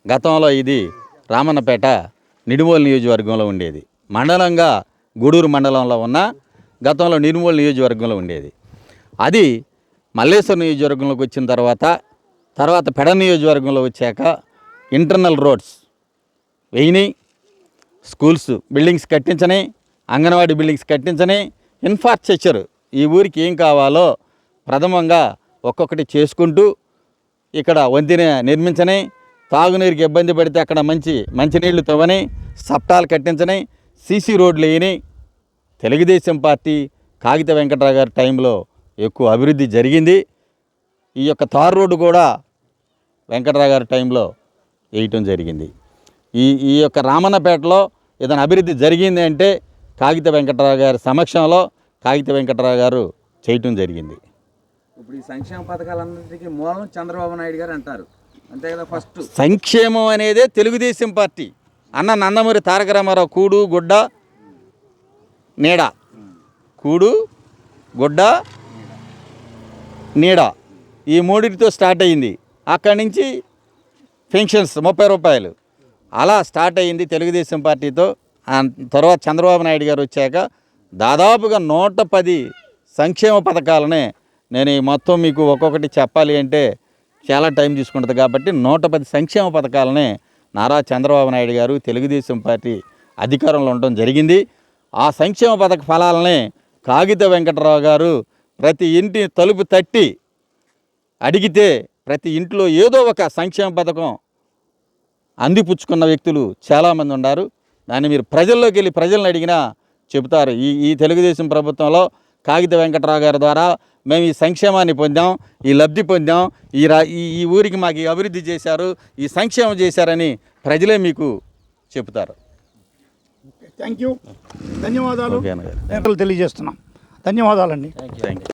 గతంలో ఇది రామన్నపేట నిడుమోలు నియోజకవర్గంలో ఉండేది. మండలంగా గూడూరు మండలంలో ఉన్న గతంలో నిడుమోలు నియోజకవర్గంలో ఉండేది. అది మల్లేశ్వరం నియోజకవర్గంలోకి వచ్చిన తర్వాత పెడ నియోజకవర్గంలో వచ్చాక ఇంటర్నల్ రోడ్స్ వేయినాయి, స్కూల్స్ బిల్డింగ్స్ కట్టించని, అంగన్వాడీ బిల్డింగ్స్ కట్టించని, ఇన్ఫ్రాస్ట్రక్చర్ ఈ ఊరికి ఏం కావాలో ప్రథమంగా ఒక్కొక్కటి చేసుకుంటూ ఇక్కడ వంతెన నిర్మించని, తాగునీరుకి ఇబ్బంది పడితే అక్కడ మంచినీళ్లు తవ్వని, సప్టాలు కట్టించని, సీసీ రోడ్లు వేయని. తెలుగుదేశం పార్టీ కాగిత వెంకటరావు గారి టైంలో ఎక్కువ అభివృద్ధి జరిగింది. ఈ యొక్క తార్ రోడ్డు కూడా వెంకటరావు గారి టైంలో వేయటం జరిగింది. ఈ యొక్క రామన్నపేటలో ఏదైనా అభివృద్ధి జరిగింది అంటే కాగిత వెంకటరావు గారి సమక్షంలో కాగిత వెంకటరావు గారు చేయటం జరిగింది. ఇప్పుడు ఈ సంక్షేమ పథకాలన్నింటికీ మూలం చంద్రబాబు నాయుడు గారు అంటారు, అంతే కదా? ఫస్ట్ సంక్షేమం అనేదే తెలుగుదేశం పార్టీ. నందమూరి తారక రామారావు కూడు గుడ్డ నీడ, కూడు గుడ్డ నీడ ఈ మూడింటితో స్టార్ట్ అయ్యింది. అక్కడి నుంచి పెన్షన్స్ 30 రూపాయలు అలా స్టార్ట్ అయ్యింది తెలుగుదేశం పార్టీతో. తర్వాత చంద్రబాబు నాయుడు గారు వచ్చాక దాదాపుగా 110 సంక్షేమ పథకాలనే నేను ఈ మొత్తం మీకు ఒక్కొక్కటి చెప్పాలి అంటే చాలా టైం తీసుకుంటుంది. కాబట్టి 110 సంక్షేమ పథకాలనే నారా చంద్రబాబు నాయుడు గారు తెలుగుదేశం పార్టీ అధికారంలో ఉండడం జరిగింది. ఆ సంక్షేమ పథక ఫలాలనే కాగిత వెంకటరావు గారు ప్రతి ఇంటి తలుపు తట్టి అడిగితే ప్రతి ఇంట్లో ఏదో ఒక సంక్షేమ పథకం అందిపుచ్చుకున్న వ్యక్తులు చాలామంది ఉన్నారు. దాన్ని మీరు ప్రజల్లోకి వెళ్ళి ప్రజలను అడిగినా చెబుతారు. ఈ తెలుగుదేశం ప్రభుత్వంలో కాగిత వెంకటరావు గారి ద్వారా మేము ఈ సంక్షేమాన్ని పొందాం, ఈ లబ్ధి పొందాం, ఈ ఊరికి మాకు ఈ అభివృద్ధి చేశారు, ఈ సంక్షేమం చేశారని ప్రజలే మీకు చెబుతారు. థ్యాంక్ యూ, ధన్యవాదాలు. ఓకే అన్నగారు, తెలియజేస్తున్నాం. ధన్యవాదాలండి. Thank you.